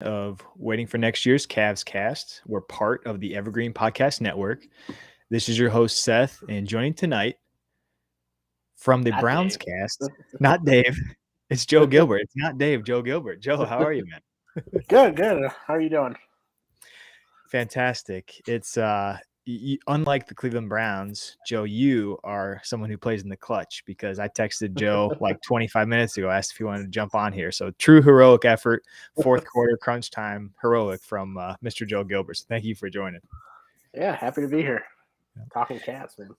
of Waiting for Next Year's CavsCast. We're part of the Evergreen Podcast Network. This is your host, Seth, and joining tonight from the Not Browns Dave. cast, not Dave, it's Joe Gilbert. It's not Dave, Joe Gilbert. Joe, how are you, man? Good. How are you doing? Fantastic. Unlike the Cleveland Browns, Joe, you are someone who plays in the clutch because I texted Joe like 25 minutes ago, asked if he wanted to jump on here. So true heroic effort, fourth quarter crunch time heroic from Mr. Joe Gilbert. So thank you for joining. Yeah, happy to be here. Talking cats, man.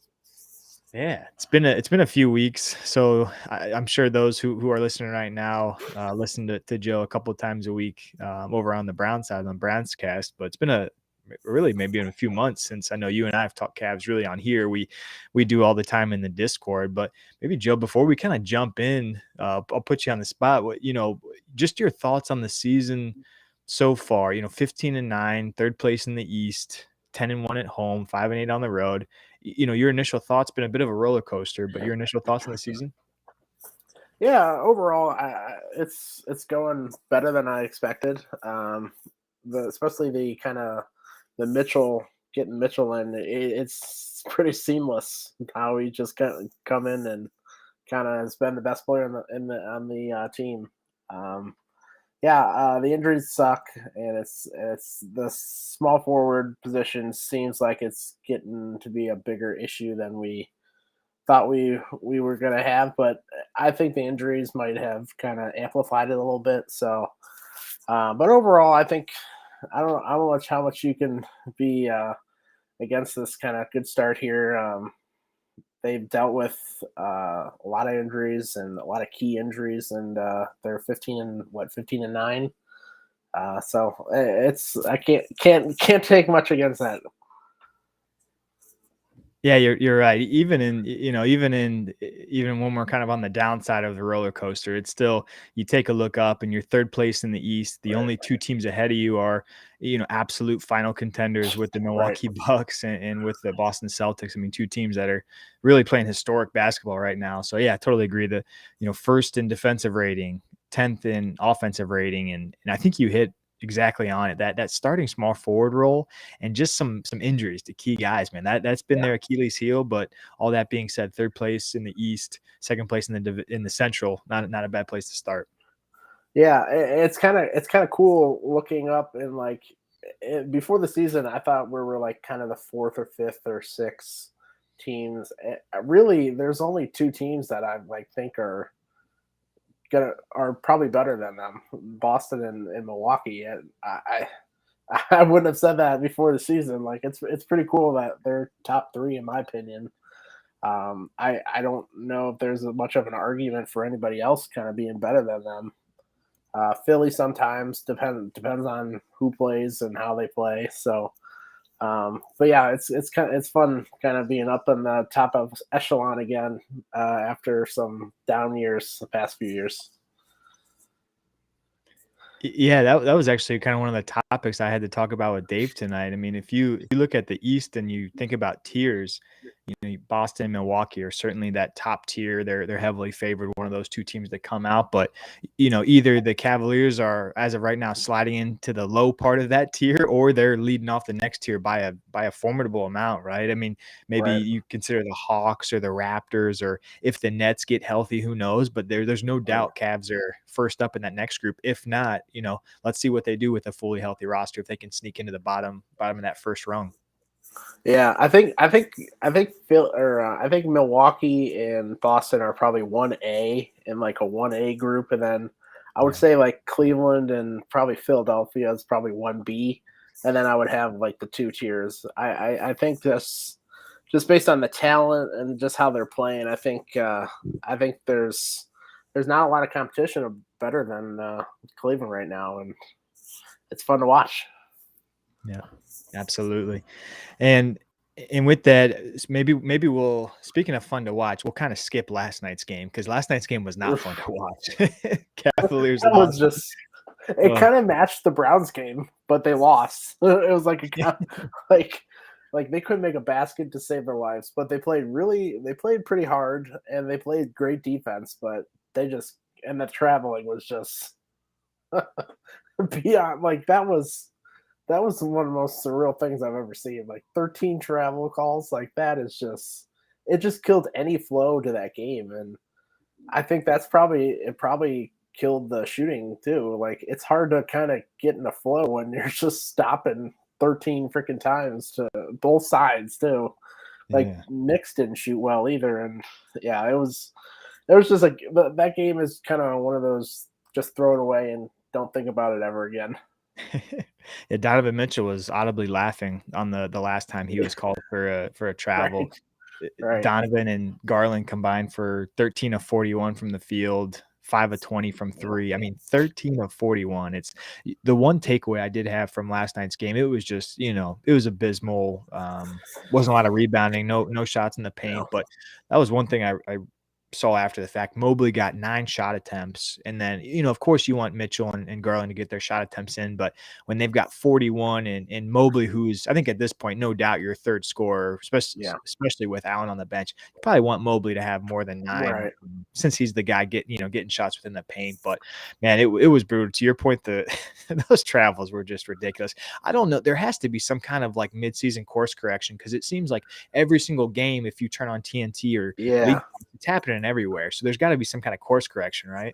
Yeah, it's been a few weeks, so I'm sure those who are listening right now listen to Joe a couple of times a week over on the Brown side on Browns cast. But it's been really maybe in a few months since I know you and I have talked Cavs really on here. We do all the time in the Discord, but maybe Joe, before we kind of jump in, I'll put you on the spot. Just your thoughts on the season so far. 15-9, third place in the East, 10-1 at home, 5-8 on the road. Your initial thoughts been a bit of a roller coaster, but your initial thoughts on the season? Yeah, overall, it's going better than I expected. Especially the kind of the getting Mitchell in. It's pretty seamless how he just come in and kind of has been the best player on the team. Um, the injuries suck, and it's the small forward position seems like it's getting to be a bigger issue than we thought we were going to have. But I think the injuries might have kind of amplified it a little bit. So, but overall, I think I don't know how much you can be against this kind of good start here. They've dealt with a lot of injuries and a lot of key injuries, and they're 15-9. So it's I can't take much against that. Yeah, you're right. Even when we're kind of on the downside of the roller coaster, it's still, you take a look up and you're third place in the East. The only two teams ahead of you are, absolute final contenders with the Right. Milwaukee Bucks and with the Boston Celtics. I mean, two teams that are really playing historic basketball right now. So yeah, I totally agree that, first in defensive rating, 10th in offensive rating, and I think you hit exactly on it. That starting small forward role and just some injuries to key guys, man. That's been Yeah. their Achilles heel. But all that being said, third place in the East, second place in the Central, not a bad place to start. Yeah, it's kind of cool looking up and like before the season, I thought we were like kind of the fourth or fifth or sixth teams. Really, there's only two teams that I like think are probably better than them, Boston and Milwaukee. And I wouldn't have said that before the season. Like it's pretty cool that they're top three in my opinion. I don't know if there's much of an argument for anybody else kind of being better than them. Philly sometimes depends on who plays and how they play. So, but yeah, it's fun kind of being up in the top of echelon again after some down years the past few years. Yeah, that was actually kind of one of the topics I had to talk about with Dave tonight. I mean, if you look at the East and you think about tiers, Boston and Milwaukee are certainly that top tier. They're heavily favored, one of those two teams that come out. But either the Cavaliers are, as of right now, sliding into the low part of that tier, or they're leading off the next tier by a formidable amount, right? I mean, maybe Right. you consider the Hawks or the Raptors, or if the Nets get healthy, who knows? But there's no doubt Cavs are first up in that next group. If not, let's see what they do with a fully healthy roster if they can sneak into the bottom of that first rung. Yeah, I think Milwaukee and Boston are probably 1A in like a 1A group, and then I would Yeah. say like Cleveland and probably Philadelphia is probably 1B, and then I would have like the two tiers. I think just based on the talent and just how they're playing, I think there's not a lot of competition better than Cleveland right now, and it's fun to watch. Yeah, absolutely. And with that, maybe we'll, speaking of fun to watch, we'll kind of skip last night's game because last night's game was not fun to watch. Cavaliers That was lost. just it Oh, kind of matched the Browns game, but they lost. It was like like like they couldn't make a basket to save their lives, but they played pretty hard and they played great defense, but they just and the traveling was just beyond like that was one of the most surreal things I've ever seen. Like 13 travel calls, like that is just it just killed any flow to that game. And I think it probably killed the shooting too. Like it's hard to kind of get in a flow when you're just stopping 13 freaking times to both sides too. Like Yeah. Knicks didn't shoot well either, and yeah, it was just like that game is kind of one of those just throw it away and don't think about it ever again. Yeah, Donovan Mitchell was audibly laughing on the last time he Yeah, was called for a travel. right, right. Donovan and Garland combined for 13 of 41 from the field, 5 of 20 from Yeah, 3. I mean, 13 of 41. It's the one takeaway I did have from last night's game. It was just, it was abysmal. Wasn't a lot of rebounding, no shots in the yeah, paint, but that was one thing I saw after the fact. Mobley got 9 shot attempts. And then, of course, you want Mitchell and Garland to get their shot attempts in. But when they've got 41 and Mobley, who's, I think at this point, no doubt your third scorer, yeah, especially with Allen on the bench, you probably want Mobley to have more than 9 right. since he's the guy getting shots within the paint. But man, it was brutal. To your point, those travels were just ridiculous. I don't know. There has to be some kind of like midseason course correction because it seems like every single game, if you turn on TNT or Yeah, league, it's happening everywhere. So there's got to be some kind of course correction, right?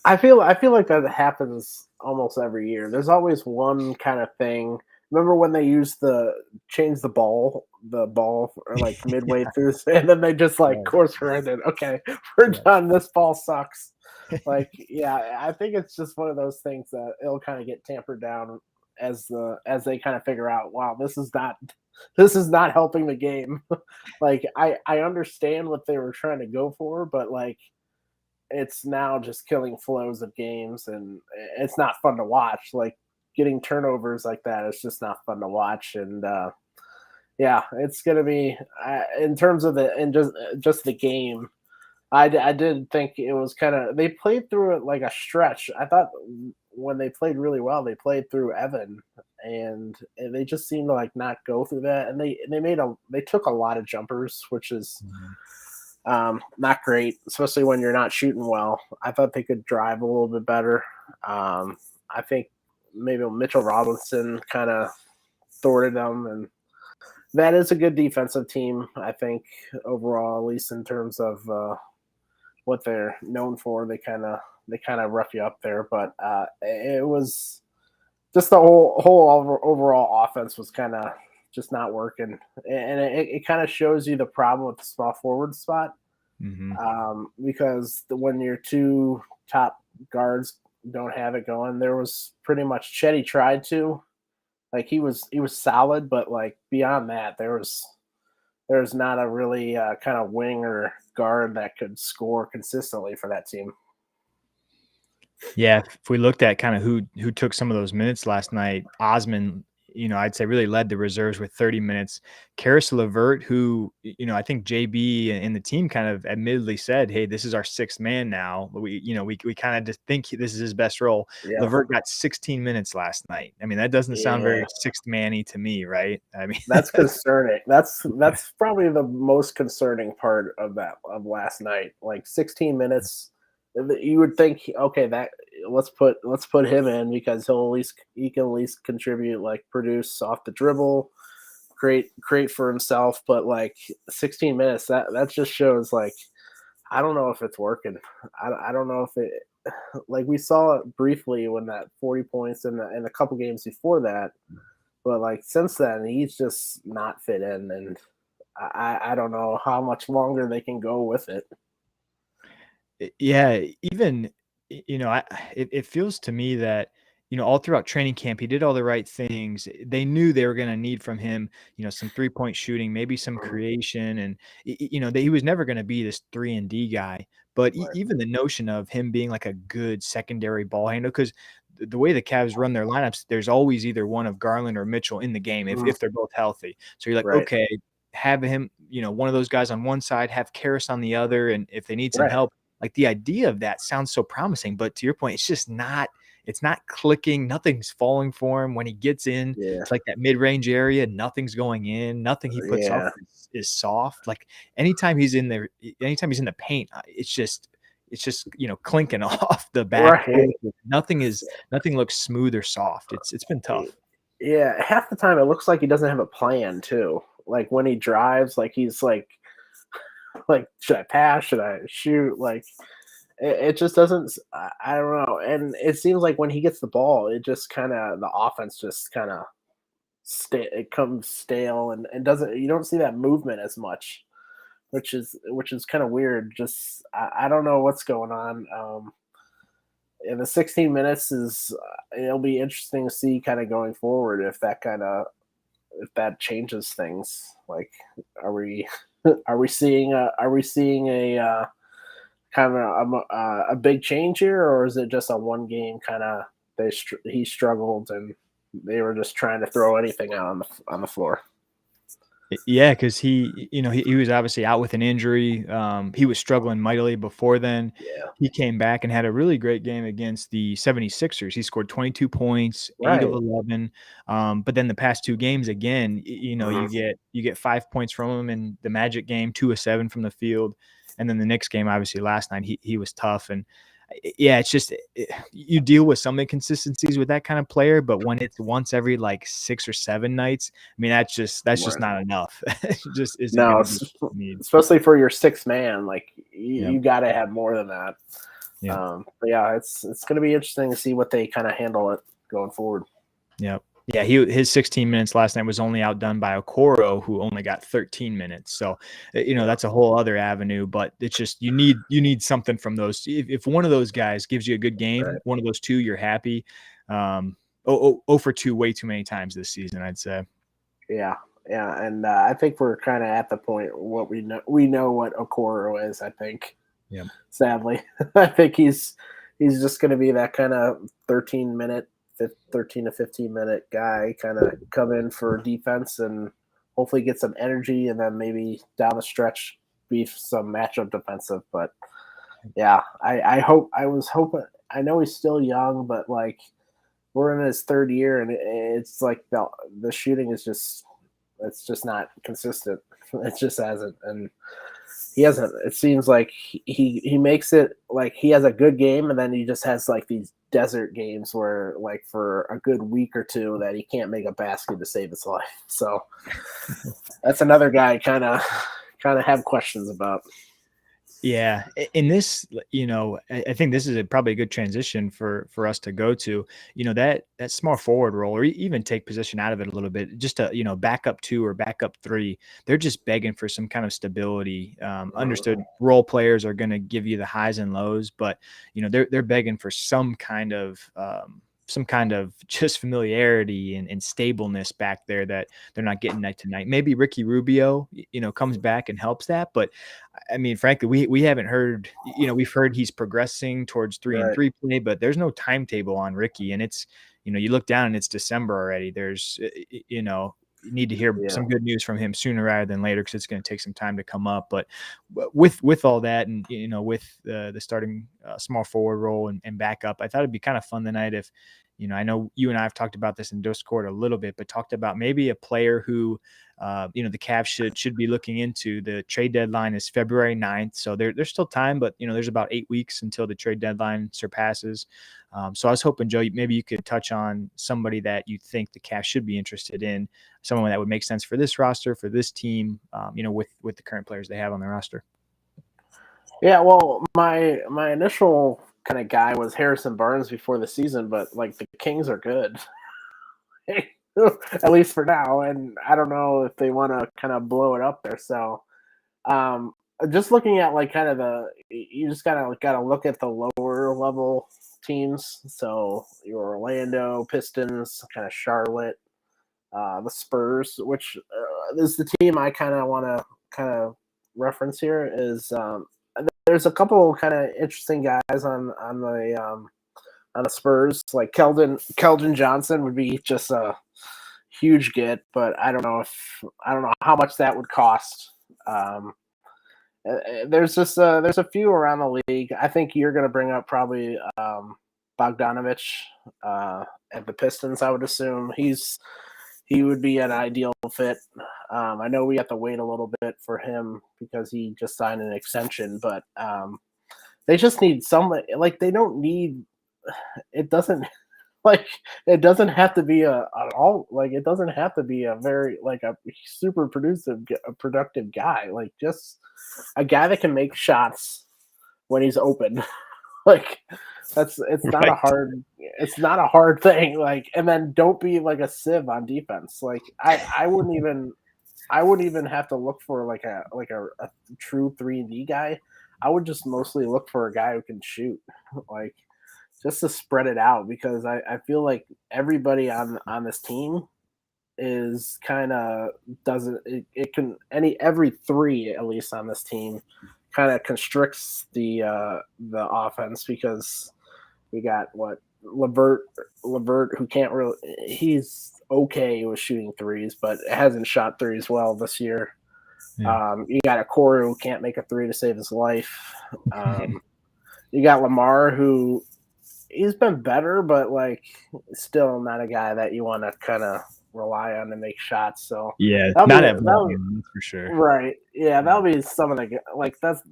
I feel like that happens almost every year. There's always one kind of thing. Remember when they used the change the ball or like midway through, and then they just like Right. course corrected. Okay, we're Yeah. done. This ball sucks. Like, yeah, I think it's just one of those things that it'll kind of get tampered down as they kind of figure out, wow, this is not helping the game. Like I understand what they were trying to go for, but like it's now just killing flows of games, and it's not fun to watch. Like getting turnovers like that is just not fun to watch. And yeah, it's gonna be in terms of the and just the game. I did think it was kind of they played through it like a stretch. I thought when they played really well, they played through Evan, and they just seemed to like not go through that. And they took a lot of jumpers, which is Mhm. not great, especially when you're not shooting well. I thought they could drive a little bit better. I think maybe Mitchell Robinson kind of thwarted them, and that is a good defensive team. I think overall, at least in terms of what they're known for, they kind of rough you up there. But it was just the whole overall offense was kind of just not working, and it kind of shows you the problem with the small forward spot, Mhm. because when your two top guards don't have it going, there was pretty much Chetty tried to like he was solid, but like beyond that, there's not a really kind of wing or guard that could score consistently for that team. Yeah, if we looked at kind of who took some of those minutes last night, Osman, I'd say really led the reserves with 30 minutes. Karis LeVert, who, I think JB and the team kind of admittedly said, "Hey, this is our sixth man now. We kind of just think this is his best role." Yeah, LeVert got 16 minutes last night. I mean, that doesn't sound yeah, very sixth man-y to me, right? I mean, that's concerning. That's probably the most concerning part of last night. Like 16 minutes, you would think, okay, that let's put him in because he can at least contribute, like produce off the dribble, create for himself. But like 16 minutes, that just shows like I don't know if it's working. I don't know if it like we saw it briefly when that 40 points in a couple games before that, but like since then he's just not fit in, and I don't know how much longer they can go with it. Yeah, even it feels to me that all throughout training camp he did all the right things. They knew they were going to need from him, some 3-point shooting, maybe some Mhm. creation, and that he was never going to be this 3 and D guy. But Right. even the notion of him being like a good secondary ball handler, because the way the Cavs run their lineups, there's always either one of Garland or Mitchell in the game Mhm. if they're both healthy. So you're like, Right. okay, have him, one of those guys on one side, have Karras on the other, and if they need some Right. help, like, the idea of that sounds so promising, but to your point, it's not clicking, nothing's falling for him when he gets in Yeah. to, like, that mid-range area, nothing's going in, nothing he puts up Yeah. is soft. Like, anytime he's in there anytime he's in the paint, it's just it's just clinking off the Right. backboard. Nothing looks smooth or soft. It's been tough. Yeah, half the time it looks like he doesn't have a plan too. Like when he drives, like he's like should I pass? Should I shoot? Like it just doesn't. I don't know. And it seems like when he gets the ball, it just kind of the offense just kind of it comes stale and doesn't. You don't see that movement as much, which is kind of weird. Just I don't know what's going on. And the 16 minutes is it'll be interesting to see kind of going forward if that changes things. Like, are we are we seeing a kind of a big change here, or is it just a one game kind of he struggled and they were just trying to throw anything out on the floor? Yeah, because he was obviously out with an injury. He was struggling mightily before then. Yeah, He came back and had a really great game against the 76ers. He scored 22 points, 8 of right. 11. But then the past 2 games again, Mhm. you get 5 points from him in the Magic game, 2 of 7 from the field. And then the Knicks game, obviously last night, he was tough. And yeah, it's just you deal with some inconsistencies with that kind of player, but when it's once every like 6 or 7 nights, I mean, that's just Right. not enough. It just isn't No, gonna be what you need. especially for your sixth man, like Yep, you got to have more than that. yep, But yeah, it's going to be interesting to see what they kind of handle it going forward. yep. Yeah, his 16 minutes last night was only outdone by Okoro, who only got 13 minutes. So, Yeah, that's a whole other avenue, but it's just you need something from those. If one of those guys gives you a good game, right. one of those 2, you're happy. Oh for 2 way too many times this season, I'd say. Yeah, yeah, and I think we're kind of at the point what we know what Okoro is. I think, Yeah. sadly, I think he's just going to be that kind of 13 minute, 13 to 15 minute guy, kind of come in for defense and hopefully get some energy, and then maybe down the stretch be some matchup defensive. But yeah, I hope I was hoping. I know he's still young, but like we're in his third year, and it's like the shooting is just it's just not consistent. It just hasn't, and he hasn't. It seems like he makes it like he has a good game, and then he just has like these desert games where like for a good week or two that he can't make a basket to save his life. So that's another guy kind of have questions about. Yeah, in this, I think this is probably a good transition for us to go to, that small forward role, or even take position out of it a little bit, just to back up 2 or back up 3. They're just begging for some kind of stability. Understood, role players are going to give you the highs and lows, but they're begging for some kind of just familiarity and stableness back there that they're not getting night to night. Maybe Ricky Rubio, comes back and helps that, but I mean, frankly, we haven't heard. We've heard he's progressing towards 3 and Right. 3 play, but there's no timetable on Ricky, and it's you look down and it's December already. There's you need to hear Yeah. some good news from him sooner rather than later because it's going to take some time to come up. But with all that, and with the starting small forward role and backup, I thought it'd be kind of fun tonight if I know you and I have talked about this in Discord a little bit, but talked about maybe a player who the Cavs should be looking into. The trade deadline is February 9th, so there's still time, but there's about 8 weeks until the trade deadline surpasses. So I was hoping, Joe, maybe you could touch on somebody that you think the Cavs should be interested in, someone that would make sense for this roster, for this team, with the current players they have on their roster. Yeah, well, my initial kind of guy was Harrison Barnes before the season, but like the Kings are good, at least for now, and I don't know if they want to kind of blow it up there. So, um, just looking at like kind of you just gotta look at the lower level teams. So your Orlando Pistons, kind of Charlotte, the Spurs, which is the team I kind of want to kind of reference here. Is there's a couple kind of interesting guys on the Spurs. Like Keldon Johnson would be just a huge get, but I don't know how much that would cost. There's a few around the league. I think you're going to bring up probably Bogdanovich at the Pistons. I would assume he would be an ideal fit. I know we have to wait a little bit for him because he just signed an extension, but They just need someone like they don't need. It doesn't like it doesn't have to be an all like it doesn't have to be a very like a super productive guy. Like just a guy that can make shots when he's open. Like that's Right. it's not a hard thing. Like and then don't be like a sieve on defense. Like I wouldn't even have to look for a true 3D guy. I would just mostly look for a guy who can shoot. Like just to spread it out because I feel like everybody on this team is kind of doesn't it can every three at least on this team kind of constricts the offense because we got what Levert who can't really he's okay with shooting threes but hasn't shot threes well this year. Yeah. You got a core who can't make a three to save his life. You got Lamar who he's been better, but like still not a guy that you want to kind of rely on to make shots. So Yeah, not at that'll be volume, that's for sure. right. Yeah, that'll be some of the like that's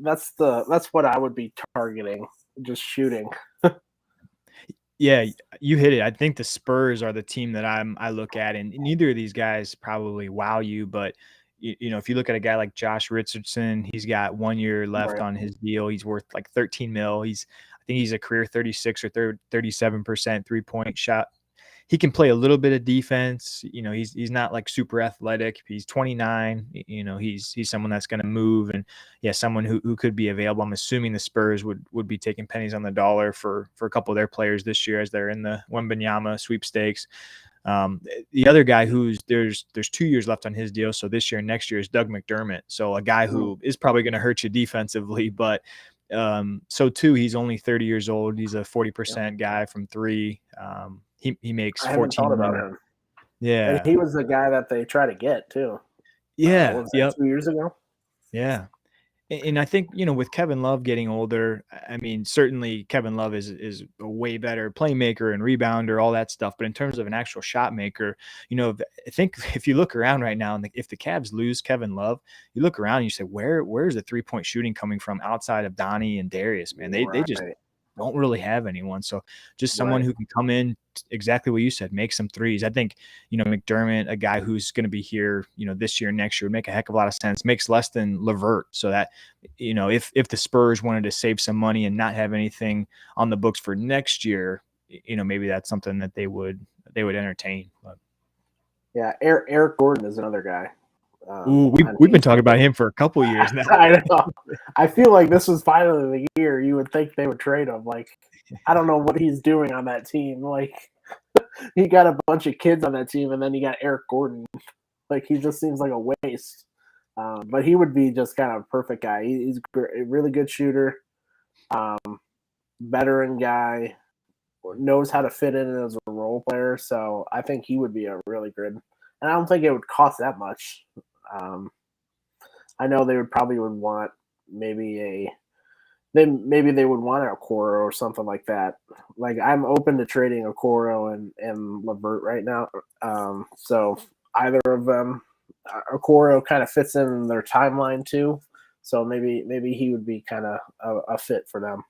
what I would be targeting, just shooting. Yeah, you hit it. I think the Spurs are the team that I look at, and neither of these guys probably wow you, but you know, if you look at a guy like Josh Richardson, he's got 1 year left Right. on his deal. He's worth like 13 mil. I think he's a career 36 or 37% 3-point shot. He can play a little bit of defense. You know, he's not like super athletic. He's 29. You know, he's someone that's going to move, and yeah, someone who could be available. I'm assuming the Spurs would be taking pennies on the dollar for a couple of their players this year as they're in the Wembanyama sweepstakes. The other guy there's 2 years left on his deal, so this year and next year is Doug McDermott. So a guy Mm. who is probably going to hurt you defensively, but so too, he's only 30 years old. He's a Yeah. 40% guy from three. He makes I haven't thought 14 about mil. him, and Yeah. he was the guy that they try to get too. Yeah. What was that Yep. 2 years ago? Yeah. And I think, you know, with Kevin Love getting older, I mean, certainly Kevin Love is a way better playmaker and rebounder, all that stuff. But in terms of an actual shot maker, you know, I think if you look around right now, and if the Cavs lose Kevin Love, you look around and you say, where's the 3-point shooting coming from outside of Donnie and Darius? Man, they just Right. don't really have anyone. So just someone Right. who can come in, exactly what you said, make some threes. I think, you know, McDermott, a guy who's going to be here, you know, this year, next year, would make a heck of a lot of sense. Makes less than Levert, so that, you know, if the Spurs wanted to save some money and not have anything on the books for next year, you know, maybe that's something that they would entertain. But. Yeah, Eric Gordon is another guy. Ooh, On we've been defense. talking about him for a couple years now. I know. I feel like this was finally the year you would think they would trade him. Like, I don't know what he's doing on that team. Like, he got a bunch of kids on that team, and then you got Eric Gordon. Like, he just seems like a waste. But he would be just kind of a perfect guy. He's a really good shooter, veteran guy, knows how to fit in as a role player. So I think he would be a really good. And I don't think it would cost that much. Um, I know they would want maybe maybe they would want a Okoro or something like that. Like I'm open to trading Okoro and Levert right now. So either of them, Okoro kind of fits in their timeline too. So maybe he would be kind of a fit for them.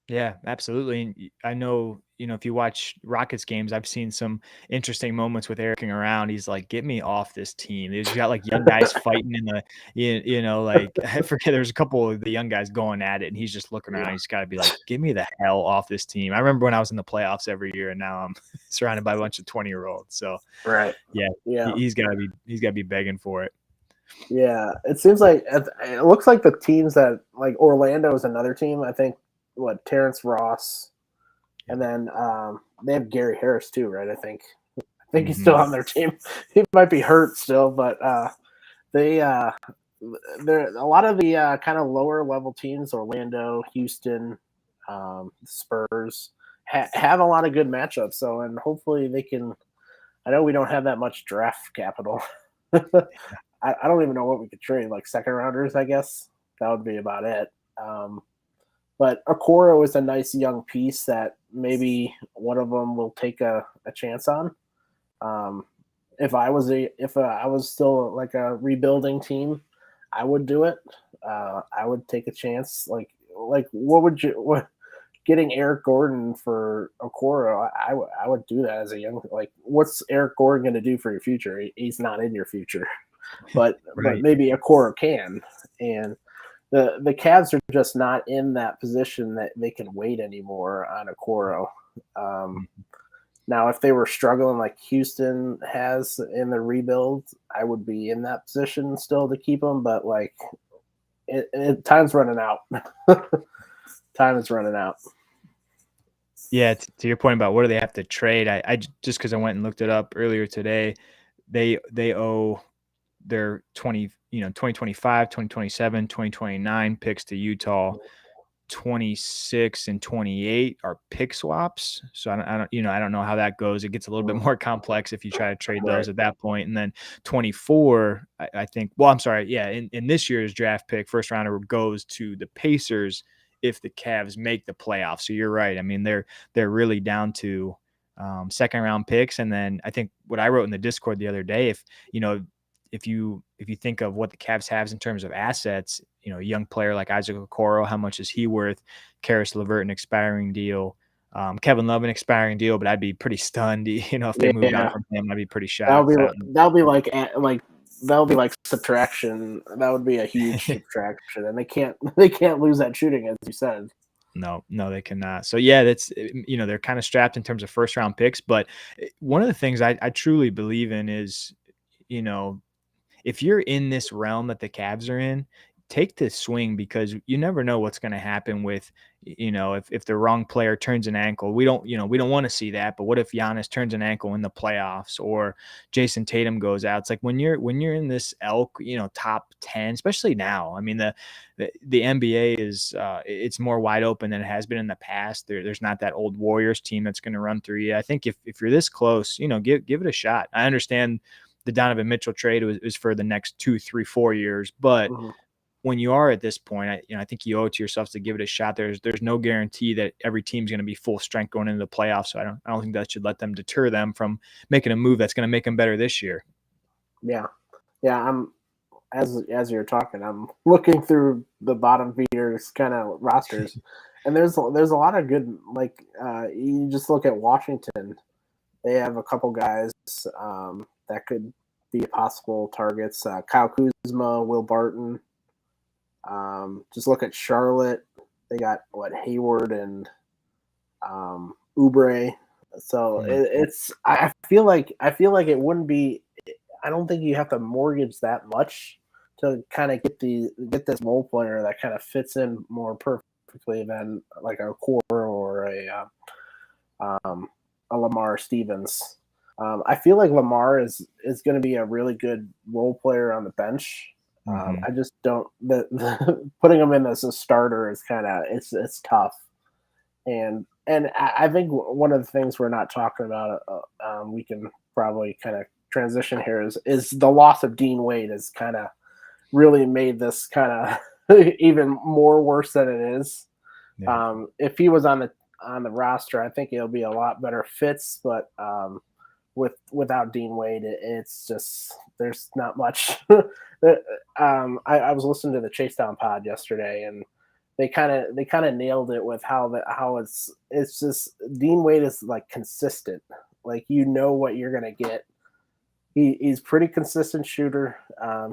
Yeah, absolutely. And I know, you know, if you watch Rockets games, I've seen some interesting moments with Ericing around. He's like, "Get me off this team." He's got like young guys fighting in the, you know, like I forget. There's a couple of the young guys going at it, and he's just looking around. Yeah. He's got to be like, "Get me the hell off this team." I remember when I was in the playoffs every year, and now I'm surrounded by a bunch of 20-year-olds. So Right. yeah, Yeah. he's got to be begging for it. Yeah. It seems like it looks like the teams that like Orlando is another team. I think what Terrence Ross, and then they have Gary Harris too, right? I think he's still Mhm. on their team. He might be hurt still, but they they're a lot of the kind of lower level teams, Orlando, Houston, Spurs, have a lot of good matchups. So, and hopefully they can. I know we don't have that much draft capital. I don't even know what we could trade, like second rounders, I guess. That would be about it. But Okoro is a nice young piece that maybe one of them will take a chance on. Um, if I was still like a rebuilding team, I would do it. I would take a chance. Like what getting Eric Gordon for Okoro? I would do that as a young. Like, what's Eric Gordon going to do for your future? He's not in your future, but Right. maybe Okoro can. And the Cavs are just not in that position that they can wait anymore on Okoro. Um, Mhm. Now, if they were struggling like Houston has in the rebuild, I would be in that position still to keep them. But like, time's running out. Time is running out. Yeah, to your point about what do they have to trade, just because I went and looked it up earlier today, they owe their 2025, 2027, 2029 picks to Utah. 26 and 28 are pick swaps. So I don't know how that goes. It gets a little bit more complex if you try to trade Right. those at that point. And then 24, I think, well, I'm sorry. Yeah. In this year's draft pick, first rounder goes to the Pacers if the Cavs make the playoffs. So you're right. I mean, they're really down to second round picks. And then I think what I wrote in the Discord the other day, if you think of what the Cavs have in terms of assets, a young player like Isaac Okoro, how much is he worth? Karis LeVert, an expiring deal. Kevin Love, an expiring deal, but I'd be pretty stunned, if they moved on Yeah, from him. I'd be pretty that'll shocked. be that'll be like that'll be like subtraction. That would be a huge subtraction, and they can't lose that shooting, as you said. No, they cannot. So yeah, they're kind of strapped in terms of first round picks. But one of the things I truly believe in is, you know, if you're in this realm that the Cavs are in, take this swing because you never know what's going to happen with, if the wrong player turns an ankle. We don't want to see that. But what if Giannis turns an ankle in the playoffs or Jason Tatum goes out? It's like when you're in this elk, top 10, especially now. I mean, the NBA is it's more wide open than it has been in the past. There's not that old Warriors team that's going to run through you. I think if you're this close, give it a shot. I understand the Donovan Mitchell trade was for the next 2, 3, 4 years. But Mhm. when you are at this point, I think you owe it to yourself to give it a shot. There's no guarantee that every team's going to be full strength going into the playoffs. So I don't think that should let them deter them from making a move that's going to make them better this year. Yeah, yeah. As you're talking, I'm looking through the bottom feeders kind of rosters, and there's a lot of good. Like, you just look at Washington. They have a couple guys that could be possible targets. Kyle Kuzma, Will Barton. Just look at Charlotte. They got Hayward and Oubre. So Hmm. it's I feel like it wouldn't be. I don't think you have to mortgage that much to kind of get this role player that kind of fits in more perfectly than like a core or a Lamar Stevens. I feel like Lamar is going to be a really good role player on the bench. Hmm. I just don't putting him in as a starter is kind of it's tough. And I think one of the things we're not talking about, we can probably kind of transition here is the loss of Dean Wade has kind of really made this kind of even more worse than it is. Yeah. If he was on the roster, I think it'll be a lot better fits. But without Dean Wade, it's just there's not much. I was listening to the Chase Down pod yesterday, and they kind of nailed it with how it's just Dean Wade is like consistent. Like, you know what you're gonna get. He's pretty consistent shooter.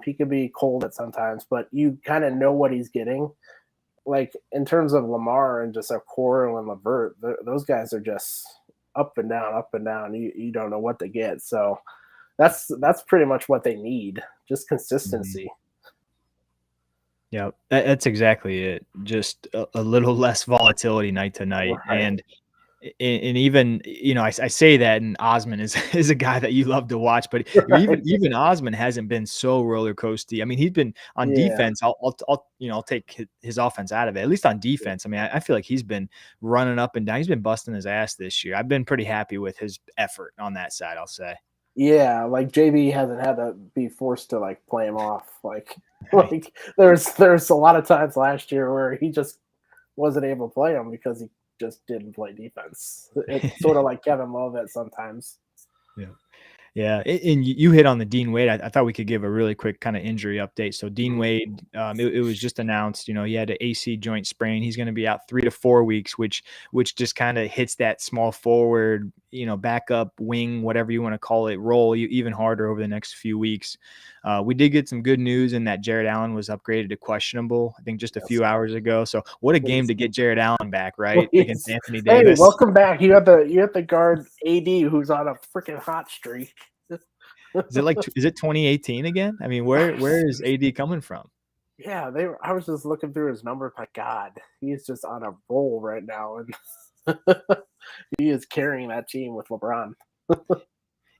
He could be cold at sometimes, but you kind of know what he's getting. Like, in terms of Lamar and just Okoro and Levert, those guys are just up and down, up and down. You don't know what they get. So that's pretty much what they need, just Mhm. consistency. Yeah, that's exactly it. Just a little less volatility night to night. Right. And even, I say that, and Osman is is a guy that you love to watch, but even Right. even Osman hasn't been so roller coasty. I mean, he's been on Yeah. defense. I'll take his offense out of it. At least on defense. I mean, I feel like he's been running up and down. He's been busting his ass this year. I've been pretty happy with his effort on that side, I'll say. Yeah, like JB hasn't had to be forced to like play him off. Like Right. like there's a lot of times last year where he just wasn't able to play him because he just didn't play defense. It's sort of like Kevin Love at sometimes. Yeah. Yeah, and you hit on the Dean Wade. I thought we could give a really quick kind of injury update. So Dean Mhm. Wade, it was just announced. He had an AC joint sprain. He's going to be out 3 to 4 weeks, which just kind of hits that small forward, backup wing, whatever you want to call it, role even harder over the next few weeks. We did get some good news in that Jared Allen was upgraded to questionable, I think just a Yes. few hours ago. So what a game Please. to get Jared Allen back, right, against Please. Anthony Hey, Davis. welcome back. You have the guard AD who's on a freaking hot streak. Is it 2018 again? I mean, where is AD coming from? Yeah, I was just looking through his numbers. My God, he's just on a roll right now, and he is carrying that team with LeBron.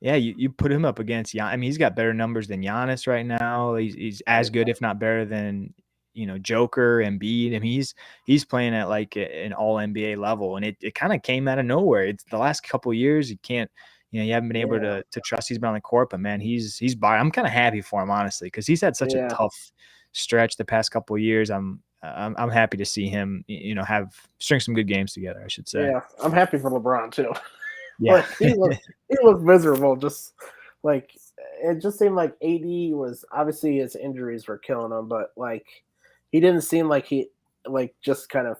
Yeah, you put him up against Gian. I mean, he's got better numbers than Giannis right now. He's as Right. good, if not better than Joker, Embiid. I mean, he's playing at like an All NBA level, and it kind of came out of nowhere. It's the last couple of years you can't. You haven't been able Yeah. to trust he's been on the court, but man, he's by. I'm kind of happy for him, honestly, because he's had such a Yeah. tough stretch the past couple of years. I'm happy to see him, have string some good games together, I should say. Yeah. I'm happy for LeBron too. Yeah. Like he looked miserable. Just like it just seemed like AD was obviously his injuries were killing him, but like he didn't seem like he like just kind of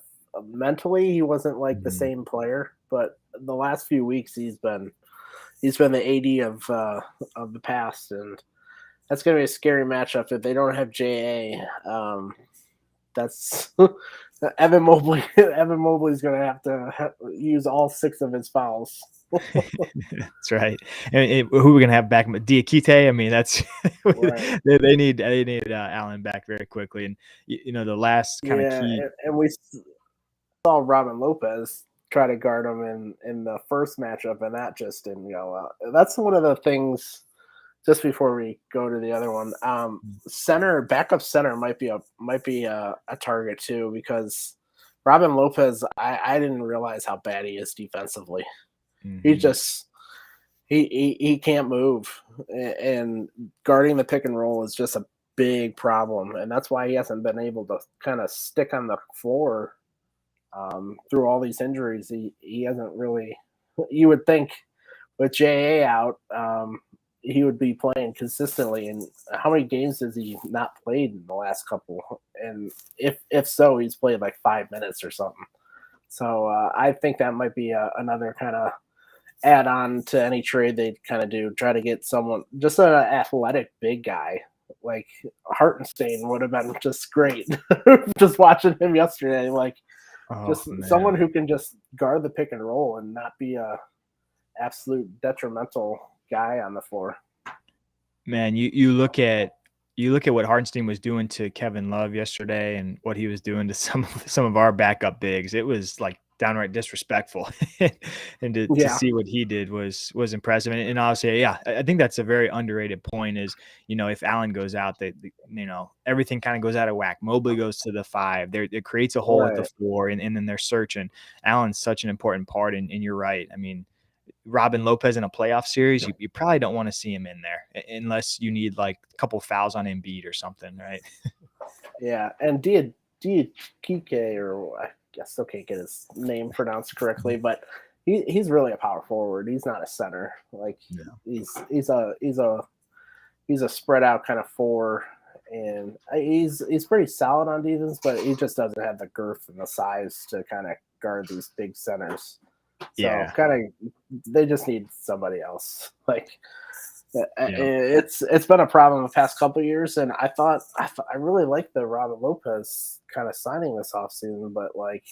mentally he wasn't like the Mhm. same player. But the last few weeks he's been the AD of the past, and that's gonna be a scary matchup if they don't have JA. That's Evan Mobley. Evan Mobley's gonna have to use all 6 of his fouls. That's right. And who are we gonna have back? Diakite. I mean, that's Right. they need Allen back very quickly. And the last kind of Yeah, key. and we saw Robin Lopez try to guard him in the first matchup, and that just didn't go well. That's one of the things. Just before we go to the other one, backup center might be a target too because Robin Lopez. I didn't realize how bad he is defensively. He Mhm. just he can't move, and guarding the pick and roll is just a big problem, and that's why he hasn't been able to kind of stick on the floor through all these injuries. He hasn't really. You would think with JA out, he would be playing consistently. And how many games has he not played in the last couple? And if so, he's played like 5 minutes or something. So I think that might be another kind of add on to any trade they kind of do. Try to get someone just an athletic big guy. Like Hartenstein would have been just great. Just watching him yesterday, like Oh just someone man, who can just guard the pick and roll and not be a absolute detrimental guy on the floor. man, you look at what Hardenstein was doing to Kevin Love yesterday, and what he was doing to some of our backup bigs. It was like downright disrespectful, and to Yeah, see what he did was impressive. And obviously, yeah, I think that's a very underrated point. Is if Allen goes out, that everything kind of goes out of whack. Mobley goes to the 5. There, it creates a hole at the right. 4, and then they're searching. Allen's such an important part, and you're right. I mean, Robin Lopez in a playoff series, you probably don't want to see him in there unless you need like a couple fouls on Embiid or something, right? Yeah, and Kike, or I guess still can't get his name pronounced correctly, but he's really a power forward. He's not a center. Like Yeah. he's a spread out kind of 4, and he's pretty solid on defense, but he just doesn't have the girth and the size to kind of guard these big centers. So Yeah. kind of they just need somebody else. Like Yeah. it's been a problem the past couple of years, and I really liked the Robin Lopez kind of signing this offseason, but like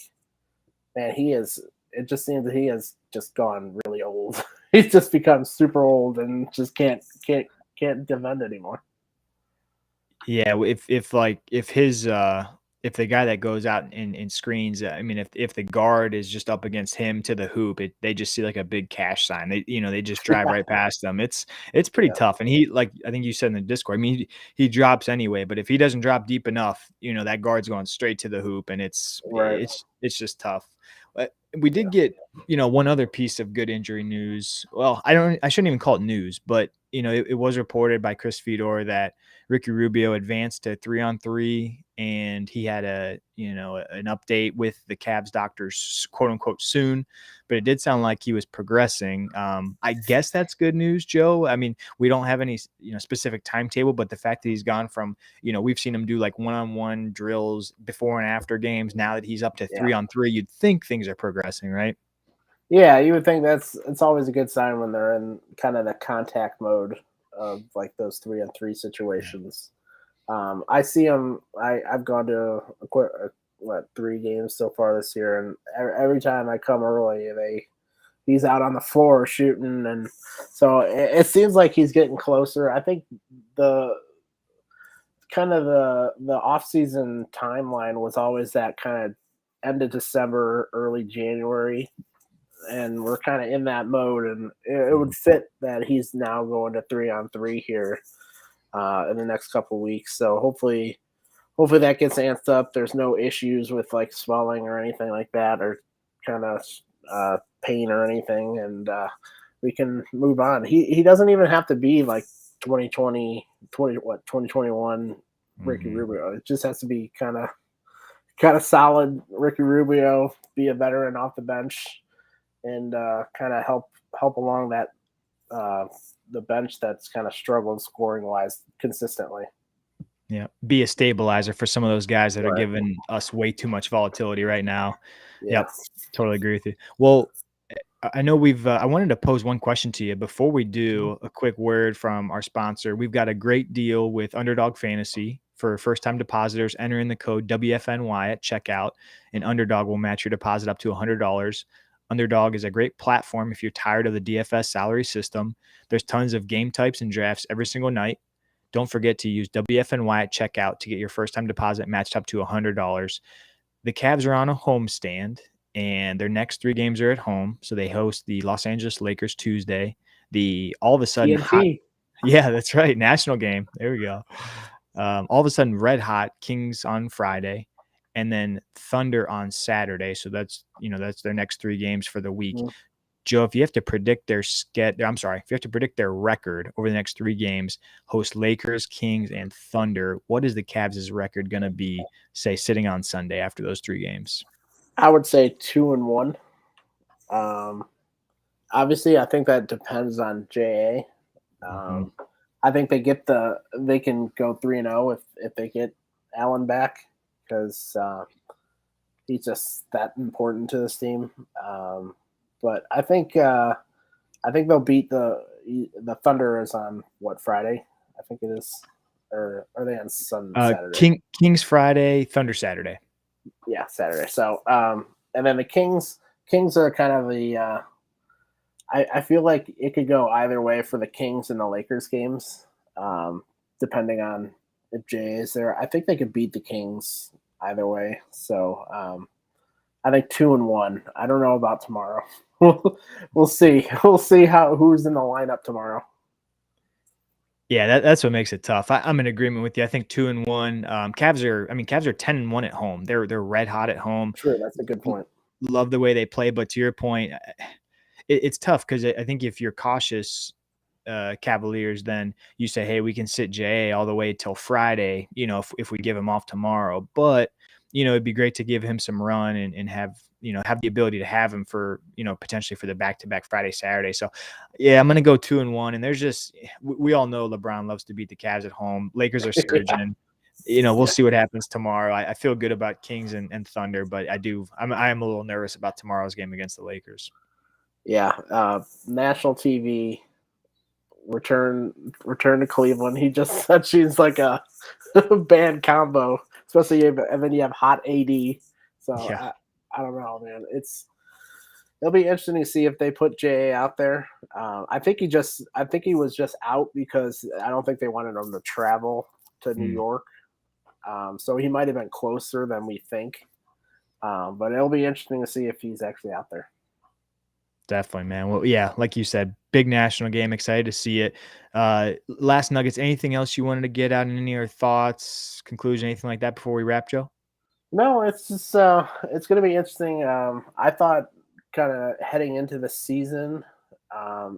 man, he is. It just seems that he has just gone really old. He's just become super old and just can't defend anymore. Yeah, if the guy that goes out and screens, I mean, if the guard is just up against him to the hoop, they just see like a big cash sign. They just drive Yeah, right past them. It's pretty yeah, tough. And he, like I think you said in the Discord, I mean, he drops anyway, but if he doesn't drop deep enough, that guard's going straight to the hoop, and it's right. it's it's just tough. But we did Yeah, get one other piece of good injury news. Well, I shouldn't even call it news, but it was reported by Chris Fedor that Ricky Rubio advanced to 3-on-3, and he had an update with the Cavs doctors, quote unquote, soon. But it did sound like he was progressing. I guess that's good news, Joe. I mean, we don't have any specific timetable, but the fact that he's gone from we've seen him do like one-on-one drills before and after games. Now that he's up to 3-on-3, you'd think things are progressing, right? Yeah, you would think it's always a good sign when they're in kind of the contact mode of like those 3-on-3 situations. I see him. I've gone to what 3 games so far this year, and every time I come early, he's out on the floor shooting, and so it seems like he's getting closer. I think the off season timeline was always that kind of end of December, early January, and we're kind of in that mode, and it would fit that he's now going to 3-on-3 here in the next couple of weeks. So hopefully that gets amped up. There's no issues with like swelling or anything like that, or kind of pain or anything, and we can move on. He doesn't even have to be like 2021 Ricky Rubio. It just has to be kind of solid Ricky Rubio, be a veteran off the bench, and kind of help along that the bench that's kind of struggled scoring wise consistently. Yeah, be a stabilizer for some of those guys that are giving us way too much volatility right now. Yeah. Yep, totally agree with you. Well, I know I wanted to pose one question to you before we do. A quick word from our sponsor. We've got a great deal with Underdog Fantasy for first-time depositors. Enter in the code WFNY at checkout, and Underdog will match your deposit up to $100. Underdog is a great platform if you're tired of the DFS salary system. There's tons of game types and drafts every single night. Don't forget to use WFNY at checkout to get your first-time deposit matched up to $100. The Cavs are on a homestand, and their next 3 games are at home. So they host the Los Angeles Lakers Tuesday. All of a sudden hot, yeah, that's right, national game. There we go. All of a sudden red hot Kings on Friday, and then Thunder on Saturday. So that's their next 3 games for the week. Mm-hmm. Joe, if you have to predict if you have to predict their record over the next 3 games, host Lakers, Kings, and Thunder, what is the Cavs' record going to be, say, sitting on Sunday after those 3 games? I would say 2-1. Obviously, I think that depends on JA. I think they can go 3-0 if they get Allen back, because he's just that important to this team. But I think they'll beat the Thunder. Is on what, Friday? I think it is, or are they on Saturday? Kings Friday, Thunder Saturday. Yeah, Saturday. So and then the Kings are kind of the I feel like it could go either way for the Kings and the Lakers games, depending on if Jay is there. I think they could beat the Kings either way. So I think 2-1. I don't know about tomorrow. We'll see. We'll see who's in the lineup tomorrow. Yeah, that's what makes it tough. I'm in agreement with you. I think 2-1. Cavs are 10-1 at home. They're red hot at home. True, that's a good point. Love the way they play, but to your point, it's tough because I think if you're cautious, Cavaliers, then you say, hey, we can sit Jay all the way till Friday, if we give him off tomorrow. But it'd be great to give him some run and have the ability to have him for potentially for the back-to-back Friday, Saturday. So yeah, I'm gonna go 2-1. And there's just, we all know LeBron loves to beat the Cavs at home. Lakers are scourging. We'll see what happens tomorrow. I feel good about Kings and Thunder, but I am a little nervous about tomorrow's game against the Lakers. Yeah, national TV return to Cleveland. He just said she's like a bad combo, especially and then you have hot AD. So yeah. I don't know, man. It'll be interesting to see if they put JA out there. I think he was just out because I don't think they wanted him to travel to New York. So he might have been closer than we think. But it'll be interesting to see if he's actually out there. Definitely, man. Well, yeah, like you said, big national game. Excited to see it. Last Nuggets, anything else you wanted to get out? Any other thoughts, conclusion, anything like that before we wrap, Joe? No, it's just it's going to be interesting. I thought kind of heading into the season,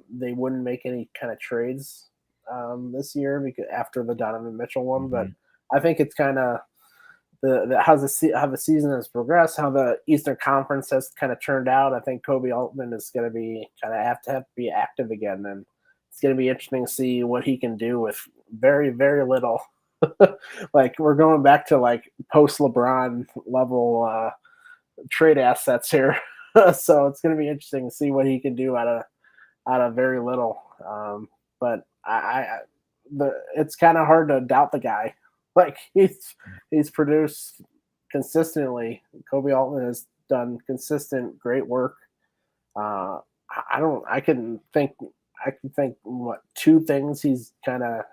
they wouldn't make any kind of trades this year because after the Donovan Mitchell one, but I think it's kind of how the season has progressed, how the Eastern Conference has kind of turned out. I think Kobe Altman is going to be kind of have to be active again, and it's going to be interesting to see what he can do with very little. Like we're going back to like post LeBron level trade assets here, so it's going to be interesting to see what he can do out of very little. But it's kind of hard to doubt the guy. Like he's produced consistently. Kobe Altman has done consistent great work. I don't. I can think what two things he's kind of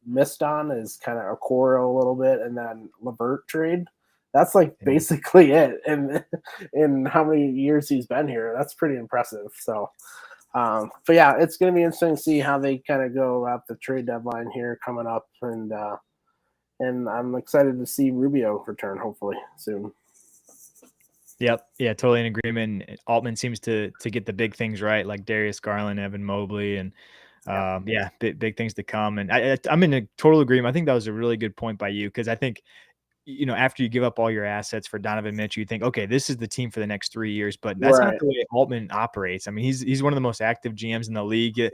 missed on is kind of Okoro a little bit, and then Levert trade. That's like Yeah. basically it. And in how many years he's been here, that's pretty impressive. So, but yeah, it's going to be interesting to see how they kind of go about the trade deadline here coming up, and I'm excited to see Rubio return hopefully soon. Yep. Yeah, totally in agreement. Altman seems to get the big things right, like Darius Garland, Evan Mobley, and Yeah, yeah, big things to come. And I'm in a total agreement. I think that was a really good point by you because I think after you give up all your assets for Donovan Mitchell, you think, okay, this is the team for the next 3 years. But that's not right. the way Altman operates. I mean, he's one of the most active GMs in the league. Yeah,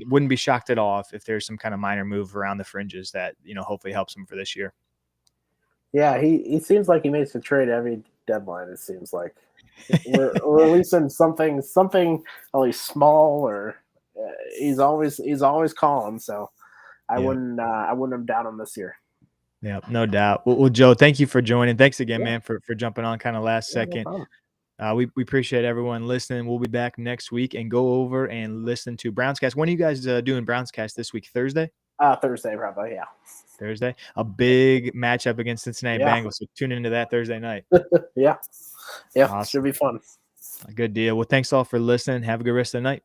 Wouldn't be shocked at all if there's some kind of minor move around the fringes that hopefully helps him for this year. yeah. He seems like he makes a trade every deadline. It seems like we're releasing something at least small, or he's always calling. So Yeah. I wouldn't have doubted him this year. Yeah, no doubt. Well, Joe, thank you for joining. Thanks again, Yeah, man, for jumping on kind of last yeah, no second. problem. We appreciate everyone listening. We'll be back next week and go over and listen to BrownsCast. When are you guys doing BrownsCast this week? Thursday? Thursday probably. Yeah, Thursday? A big matchup against Cincinnati yeah, Bengals. So tune into that Thursday night. yeah, yeah. Should Awesome. be fun. A good deal. Well, thanks all for listening. Have a good rest of the night.